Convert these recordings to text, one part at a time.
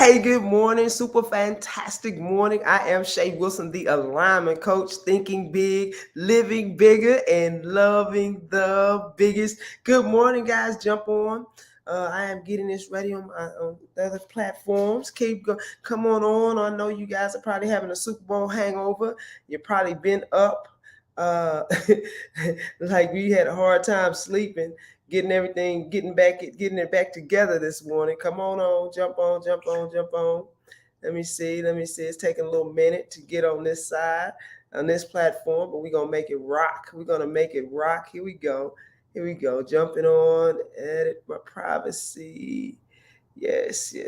Hey, good morning. Super fantastic morning. I am Shay Wilson, the alignment coach, thinking big, living bigger, and loving the biggest. Good morning, guys. Jump on. I am getting this ready on the other platforms. Come on. I know you guys are probably having a Super Bowl hangover. You've probably been up. Uh, like we had a hard time sleeping, getting it back together this morning. Come on, jump on. Let me see. It's taking a little minute to get on this side, on this platform, but we're gonna make it rock. We're gonna make it rock. Here we go. Jumping on, edit my privacy. Yes. We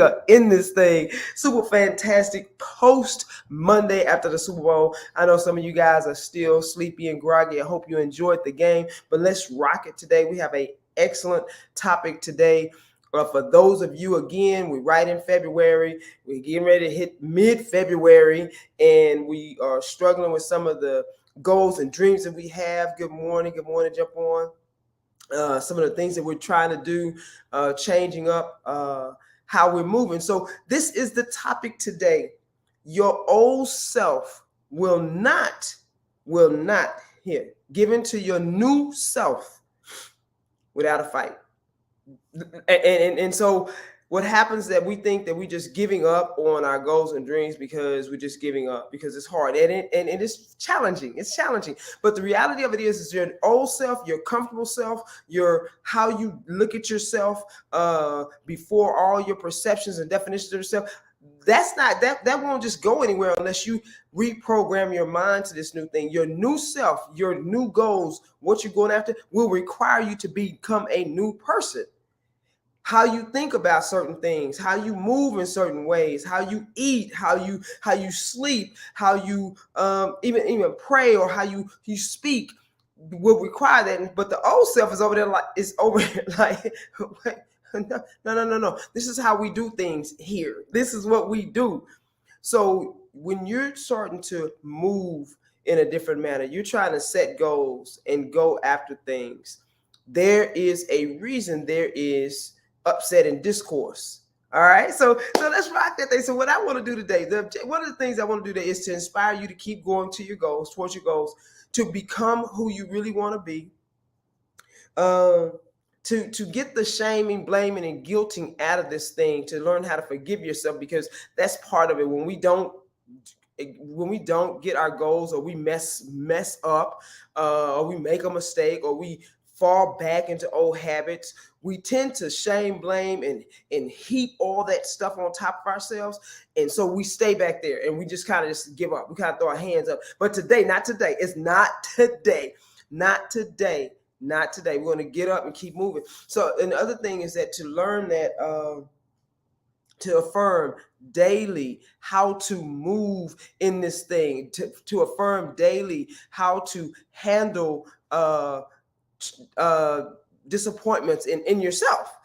are in this thing. Super fantastic post Monday after the Super Bowl. I know some of you guys are still sleepy and groggy. I hope you enjoyed the game, but let's rock it today. We have an excellent topic today. For those of you, again, we're right in February. We're getting ready to hit mid-February, and we are struggling with some of the goals and dreams that we have. Good morning. Jump on. Some of the things that we're trying to do, changing up how we're moving. So this is the topic today. Your old self will not give into your new self without a fight. And so what happens is that we think that we're just giving up on our goals and dreams because we're just giving up because it's hard and it's challenging. But the reality of it is your old self, your comfortable self, your how you look at yourself before all your perceptions and definitions of yourself. That won't just go anywhere unless you reprogram your mind to this new thing. Your new self, your new goals, what you're going after will require you to become a new person. How you think about certain things, how you move in certain ways, how you eat, how you sleep, how you even pray, or how you speak will require that. But the old self is over there like no. This is how we do things here. This is what we do. So when you're starting to move in a different manner, you're trying to set goals and go after things. There is a reason there is upset and discourse. All right, so let's rock that thing. So what I want to do today, one of the things I want to do today is to inspire you to keep going to your goals, towards your goals, to become who you really want to be. To get the shaming, blaming, and guilting out of this thing, to learn how to forgive yourself, because that's part of it. When we don't get our goals, or we mess up, or we make a mistake, or we fall back into old habits, we tend to shame, blame, and heap all that stuff on top of ourselves. And so we stay back there and we just kind of just give up. We kind of throw our hands up. But today, not today. It's not today. Not today. We're going to get up and keep moving. So, and the other thing is that to learn that, to affirm daily how to move in this thing, to affirm daily how to handle disappointments in yourself,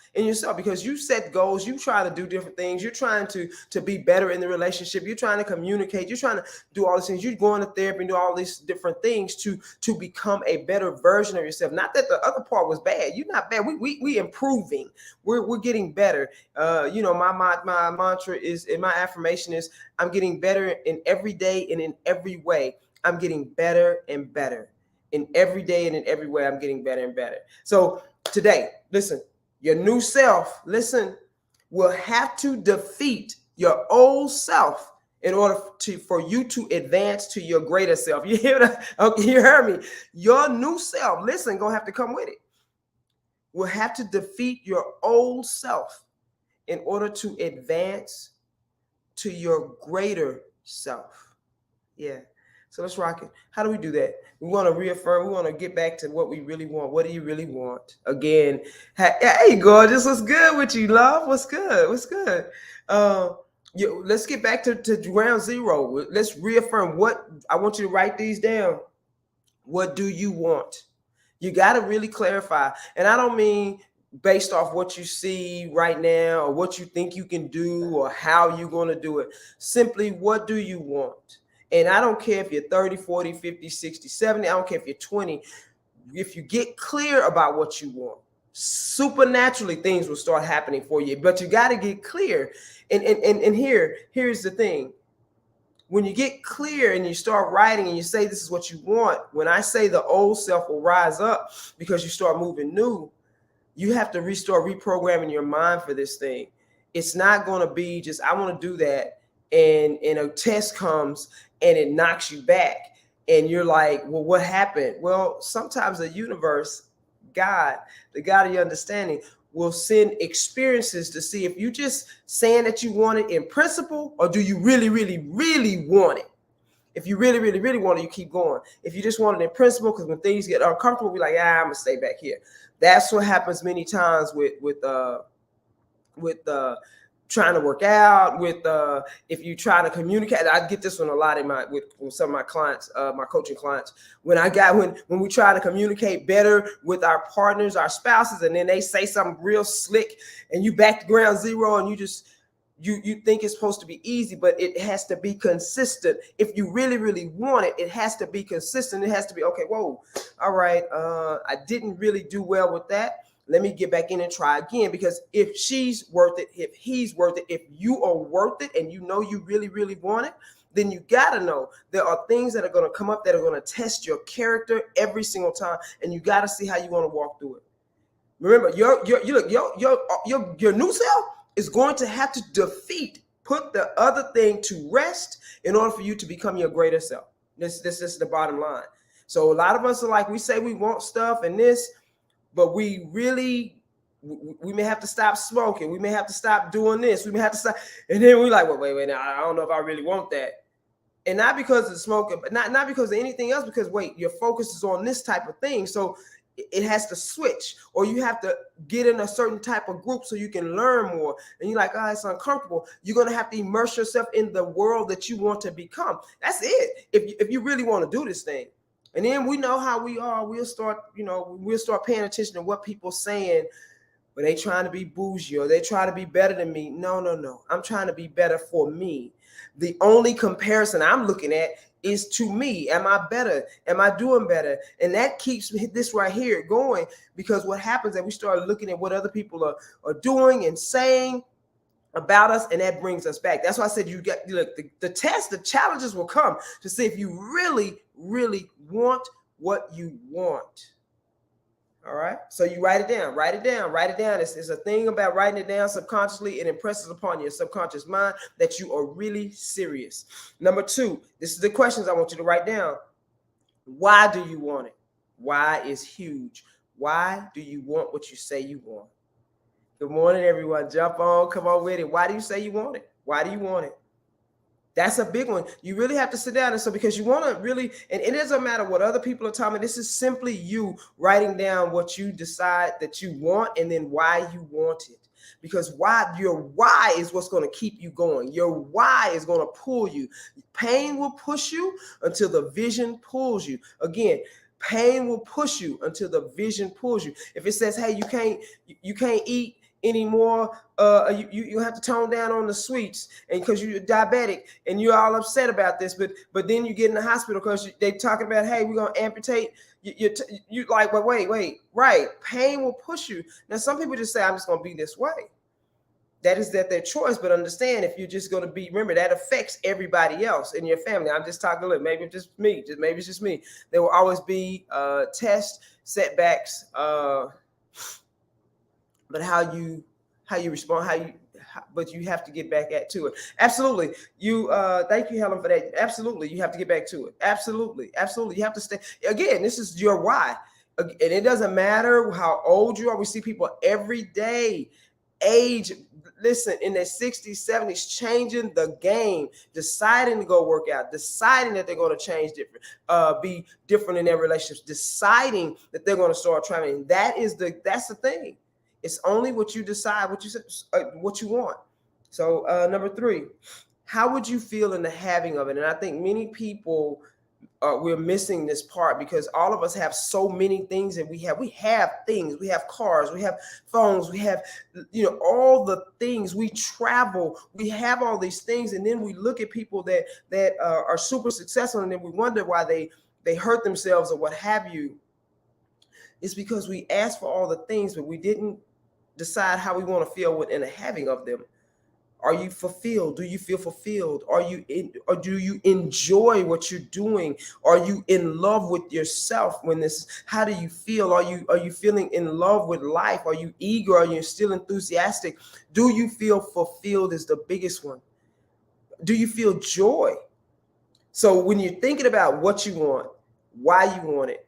because you set goals, you try to do different things, you're trying to be better in the relationship, you're trying to communicate, you're trying to do all these things, you're going to therapy and do all these different things to become a better version of yourself. Not that the other part was bad. You're not bad. We improving. We're getting better. My mantra is, and my affirmation is, I'm getting better in every day and in every way. I'm getting better and better. In every day and in every way, I'm getting better and better. So today, listen, your new self, will have to defeat your old self in order for you to advance to your greater self. You hear that? Okay, you heard me. Your new self, gonna have to come with it. Will have to defeat your old self in order to advance to your greater self. Yeah. So let's rock it. How do we do that? We want to reaffirm. We want to get back to what we really want. What do you really want? Again, hey, gorgeous. What's good with you, love? What's good? Let's get back to ground zero. Let's reaffirm what I want you to write these down. What do you want? You got to really clarify. And I don't mean based off what you see right now or what you think you can do or how you're going to do it. Simply, what do you want? And I don't care if you're 30, 40, 50, 60, 70. I don't care if you're 20. if you get clear about what you want, supernaturally things will start happening for you. But you got to get clear. And here's the thing. When you get clear and you start writing and you say this is what you want, when I say the old self will rise up because you start moving new, you have to restart reprogramming your mind for this thing. It's not going to be just, I want to do that, and a test comes and it knocks you back. And you're like, well, what happened? Well, sometimes the universe, God, the God of your understanding, will send experiences to see if you just saying that you want it in principle, or do you really, really, really want it? If you really, really, really want it, you keep going. If you just want it in principle, because when things get uncomfortable, we're like, I'm gonna stay back here. That's what happens many times with trying to work out, with if you try to communicate. I get this one a lot with some of my clients, my coaching clients. When we try to communicate better with our partners, our spouses, and then they say something real slick, and you back to ground zero, and you think it's supposed to be easy, but it has to be consistent. If you really, really want it, it has to be consistent. It has to be, okay, whoa, all right, I didn't really do well with that. Let me get back in and try again. Because if she's worth it, if he's worth it, if you are worth it, and you know you really, really want it, then you gotta know there are things that are gonna come up that are gonna test your character every single time, and you gotta see how you want to walk through it. Remember, your new self is going to have to put the other thing to rest in order for you to become your greater self. This is the bottom line. So a lot of us are like, we say we want stuff and this, but we may have to stop smoking. We may have to stop doing this. We may have to stop. And then we're like, well, wait, now I don't know if I really want that. And not because of the smoking, but not because of anything else, because your focus is on this type of thing. So it has to switch, or you have to get in a certain type of group so you can learn more. And you're like, it's uncomfortable. You're going to have to immerse yourself in the world that you want to become. That's it. If you really want to do this thing. And then we know how we are. We'll start paying attention to what people saying, but they trying to be bougie, or they try to be better than me. No. I'm trying to be better for me. The only comparison I'm looking at is to me. Am I better? Am I doing better? And that keeps this right here going, because what happens is we start looking at what other people are doing and saying about us, and that brings us back. That's why I said the test, the challenges will come to see if you really, really want what you want. All right. So you write it down. It's a thing about writing it down subconsciously. It impresses upon your subconscious mind that you are really serious. Number 2, this is the questions I want you to write down. Why do you want it? Why is huge. Why do you want what you say you want? Good morning, everyone. Jump on. Come on with it. Why do you say you want it? Why do you want it? That's a big one. You really have to sit down, and so because you want to really, and it doesn't matter what other people are telling me. This is simply you writing down what you decide that you want, and then why you want it. Because your why is what's going to keep you going. Your why is going to pull you. Pain will push you until the vision pulls you. Again, pain will push you until the vision pulls you. If it says, hey, you can't eat anymore, you have to tone down on the sweets, and because you're diabetic and you're all upset about this, but then you get in the hospital because they talking about, hey, we're gonna amputate you like, but wait, right? Pain will push you. Now some people just say, I'm just gonna be this way. That is their choice, but understand, if you're just gonna be, remember, that affects everybody else in your family. I'm just talking, look, maybe it's just me. There will always be tests, setbacks, but how you respond, but you have to get back to it. Absolutely. Thank you, Helen, for that. Absolutely. You have to get back to it. Absolutely. You have to stay. Again, this is your why. And it doesn't matter how old you are. We see people every day, age, listen, in their 60s, 70s, changing the game, deciding to go work out, deciding that they're going to change different, be different in their relationships, deciding that they're going to start traveling. That's the thing. It's only what you decide, what you want. So number 3, how would you feel in the having of it? And I think many people, we're missing this part, because all of us have so many things that we have things, we have cars, we have phones, we have, all the things, we travel, we have all these things. And then we look at people that are super successful, and then we wonder why they hurt themselves or what have you. It's because we asked for all the things, but we didn't decide how we want to feel within the having of them. Are you fulfilled? Do you feel fulfilled? Or do you enjoy what you're doing? Are you in love with yourself when this? How do you feel? Are you feeling in love with life? Are you eager? Are you still enthusiastic? Do you feel fulfilled is the biggest one. Do you feel joy? So when you're thinking about what you want, why you want it,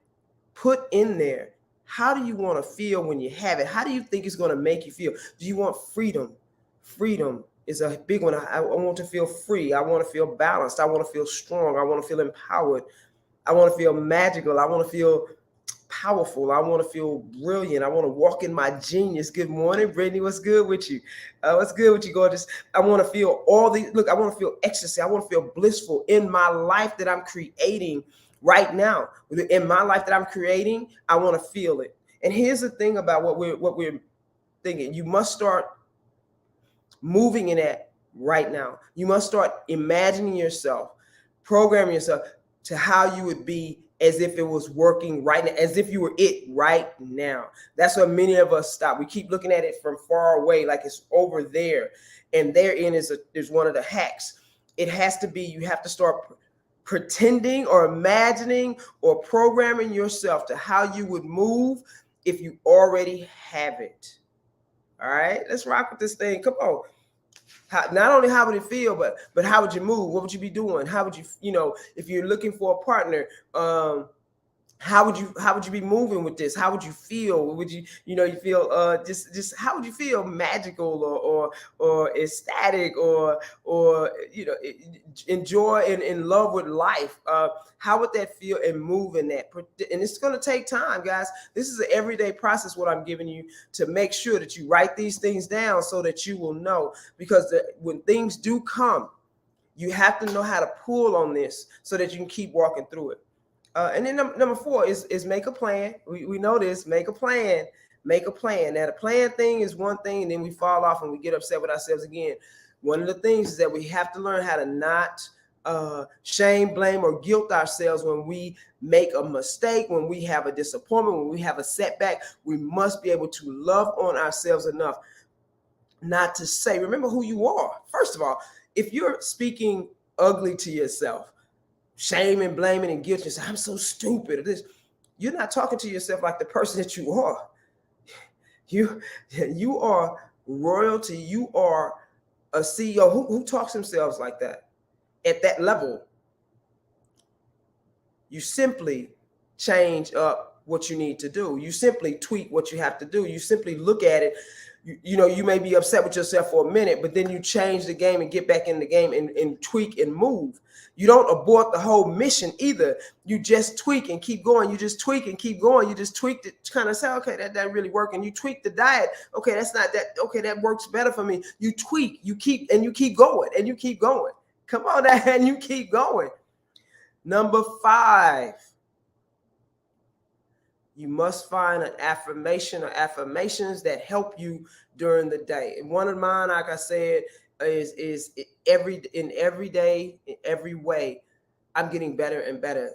put in there, how do you want to feel when you have it? How do you think it's going to make you feel? Do you want freedom? Freedom is a big one. I want to feel free. I want to feel balanced. I want to feel strong. I want to feel empowered. I want to feel magical. I want to feel powerful. I want to feel brilliant. I want to walk in my genius. Good morning, Brittany. What's good with you? What's good with you, gorgeous? I want to feel all these. Look, I want to feel ecstasy. I want to feel blissful in my life that I'm creating right now. In my life that I'm creating, I want to feel it. And here's the thing about what we're thinking. You must start moving in that right now. You must start imagining yourself, programming yourself to how you would be as if it was working right now, as if you were it right now. That's where many of us stop. We keep looking at it from far away, like it's over there. And therein is one of the hacks. It has to be, you have to start pretending or imagining or programming yourself to how you would move if you already have it. All right, let's rock with this thing. Come on. Not only how would it feel, but how would you move? What would you be doing? How would you, if you're looking for a partner, how would you be moving with this? How would you feel? Would you feel just how would you feel? Magical or ecstatic or enjoy and in love with life? How would that feel and move in that? And it's going to take time, guys. This is an everyday process. What I'm giving you to make sure that you write these things down so that you will know, because when things do come, you have to know how to pull on this so that you can keep walking through it. And then number 4 is make a plan. We know this. Make a plan. Make a plan. Now, the plan thing is one thing, and then we fall off and we get upset with ourselves again. One of the things is that we have to learn how to not shame, blame, or guilt ourselves when we make a mistake, when we have a disappointment, when we have a setback. We must be able to love on ourselves enough not to say, remember who you are. First of all, if you're speaking ugly to yourself, shaming, blaming, and guilt, you say, I'm so stupid. You're not talking to yourself like the person that you are. You are royalty. You are a CEO who talks themselves like that. At that level, you simply change up what you need to do. You simply tweak what you have to do. You simply look at it. You may be upset with yourself for a minute, but then you change the game and get back in the game and tweak and move. You don't abort the whole mission either. You just tweak and keep going. You just tweak and keep going. You just tweak to kind of say, okay, that really working. You tweak the diet. Okay, that's not that. Okay, that works better for me. You tweak, you keep going and you keep going. Come on, and you keep going. Number 5. You must find an affirmation or affirmations that help you during the day. And one of mine, like I said, is every day, in every way, I'm getting better and better.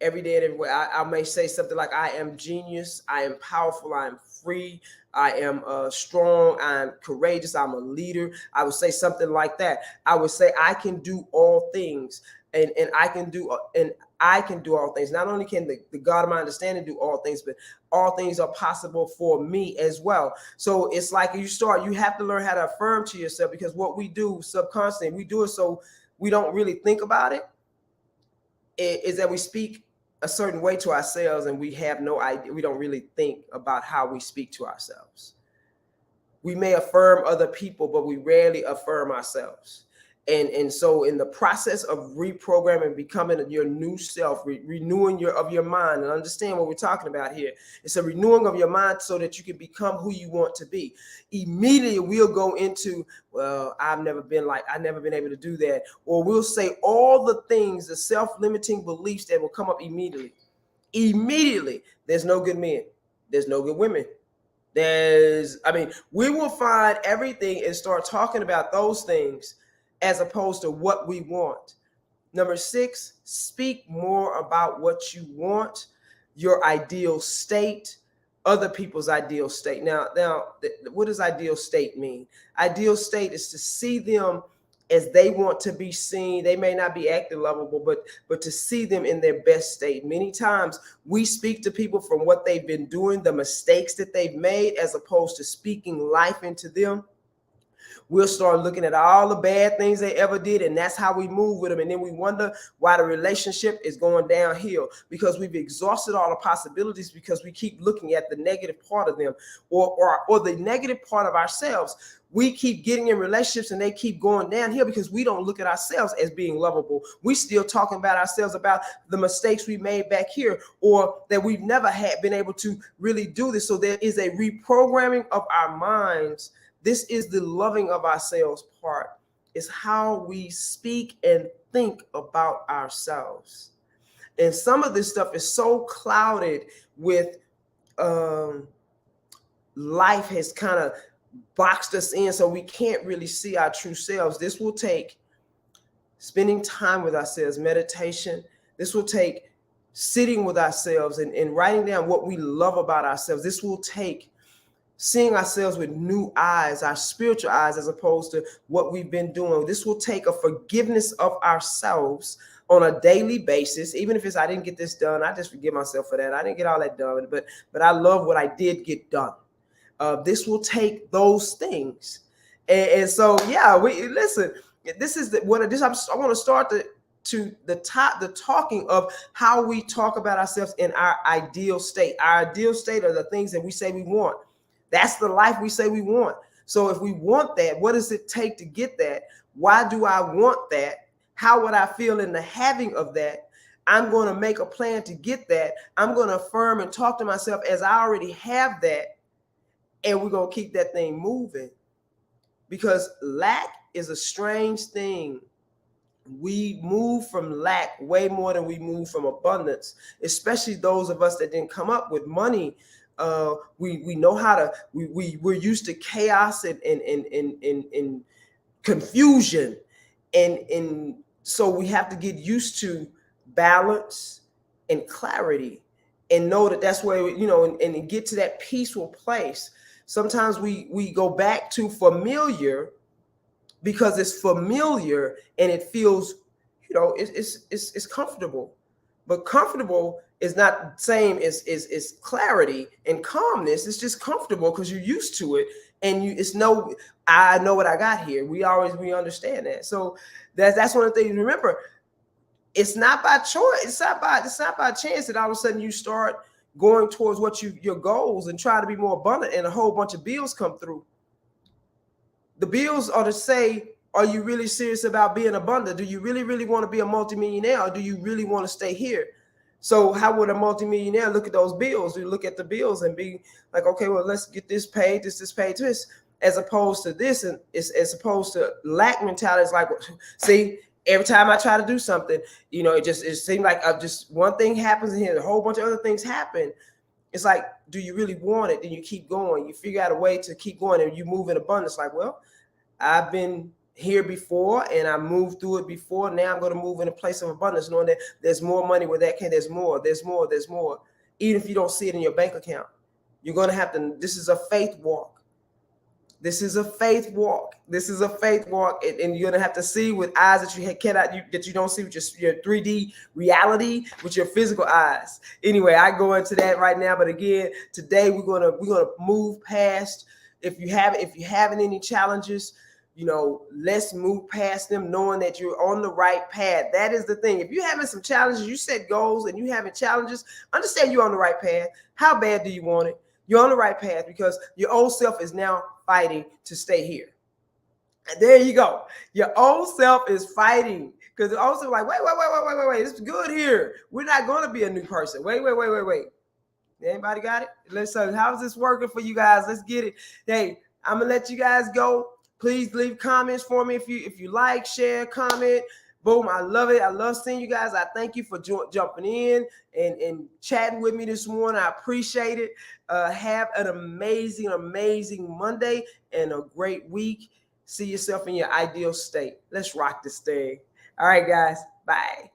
Every day and every way. I may say something like, I am genius, I am powerful, I am free, I am strong, I'm courageous, I'm a leader. I would say something like that. I would say I can do all things, and I can do all things. Not only can the God of my understanding do all things, but all things are possible for me as well. So it's like you have to learn how to affirm to yourself, because what we do subconsciously, we do it so we don't really think about it, is that we speak a certain way to ourselves and we have no idea. We don't really think about how we speak to ourselves. We may affirm other people, but we rarely affirm ourselves. And so in the process of reprogramming, becoming your new self, renewing your mind, and understand what we're talking about here. It's a renewing of your mind so that you can become who you want to be. Immediately we'll go into, well, I've never been able to do that. Or we'll say all the things, the self-limiting beliefs that will come up immediately. Immediately, there's no good men. There's no good women. We will find everything and start talking about those things as opposed to what we want. Number 6, speak more about what you want. your ideal state, other people's ideal state. Now, what does ideal state mean? Ideal state is to see them as they want to be seen. They may not be acting lovable, but to see them in their best state. Many times we speak to people from what they've been doing, the mistakes that they've made, as opposed to speaking life into them. We'll start looking at all the bad things they ever did, and that's how we move with them. And then we wonder why the relationship is going downhill, because we've exhausted all the possibilities, because we keep looking at the negative part of them, or the negative part of ourselves. We keep getting in relationships and they keep going downhill because we don't look at ourselves as being lovable. We still talking about ourselves, about the mistakes we made back here, or that we've never been able to really do this. So there is a reprogramming of our minds. This is the loving of ourselves part. It's how we speak and think about ourselves. And some of this stuff is so clouded with life has kind of boxed us in, so we can't really see our true selves. This will take spending time with ourselves, meditation. This will take sitting with ourselves and writing down what we love about ourselves. This will take seeing ourselves with new eyes, our spiritual eyes, as opposed to what we've been doing. This will take a forgiveness of ourselves on a daily basis. Even if it's, I didn't get this done, I just forgive myself for that. I didn't get all that done, but I love what I did get done. This will take those things. And so, yeah, listen, this is I want to start the talking of how we talk about ourselves in our ideal state. Our ideal state are the things that we say we want. That's the life we say we want. So if we want that, what does it take to get that? Why do I want that? How would I feel in the having of that? I'm going to make a plan to get that. I'm going to affirm and talk to myself as I already have that. And we're going to keep that thing moving. Because lack is a strange thing. We move from lack way more than we move from abundance, especially those of us that didn't come up with money. We know how to, we're used to chaos and confusion. And so we have to get used to balance and clarity and know that that's where, and get to that peaceful place. Sometimes we go back to familiar because it's familiar and it feels, it's comfortable. But comfortable is not the same as clarity and calmness. It's just comfortable because you're used to it, and I know what I got here. We understand that. So that's one of the things. Remember, it's not by choice. It's not by chance that all of a sudden you start going towards your goals and try to be more abundant, and a whole bunch of bills come through. The bills are to say, are you really serious about being abundant? Do you really, really want to be a multimillionaire, or do you really want to stay here? So how would a multimillionaire look at those bills? You look at the bills and be like, okay, well, let's get this paid, this paid, this, as opposed to this, and as opposed to lack mentality. It's like, see, every time I try to do something, it seems like just one thing happens in here, a whole bunch of other things happen. It's like, do you really want it? Then you keep going. You figure out a way to keep going, and you move in abundance. Like, well, I've been here before and I moved through it before. Now I'm going to move in a place of abundance, knowing that there's more money where that can. There's more. Even if you don't see it in your bank account, you're going to have to. This is a faith walk. And you're going to have to see with eyes that you don't see with your 3D reality, with your physical eyes. Anyway, I go into that right now. But again, today we're gonna move past. If you having any challenges, let's move past them, knowing that you're on the right path. That is the thing. If you're having some challenges, you set goals and you having challenges, understand you're on the right path. How bad do you want it? You're on the right path because your old self is now fighting to stay here. And there you go. Your old self is fighting because the old self is like, wait, it's good here. We're not going to be a new person. Wait. Anybody got it? How's this working for you guys? Let's get it. Hey, I'm gonna let you guys go. Please leave comments for me if you like, share, comment. Boom, I love it. I love seeing you guys. I thank you for jumping in and chatting with me this morning. I appreciate it. Have an amazing Monday and a great week. See yourself in your ideal state. Let's rock this thing. All right, guys. Bye.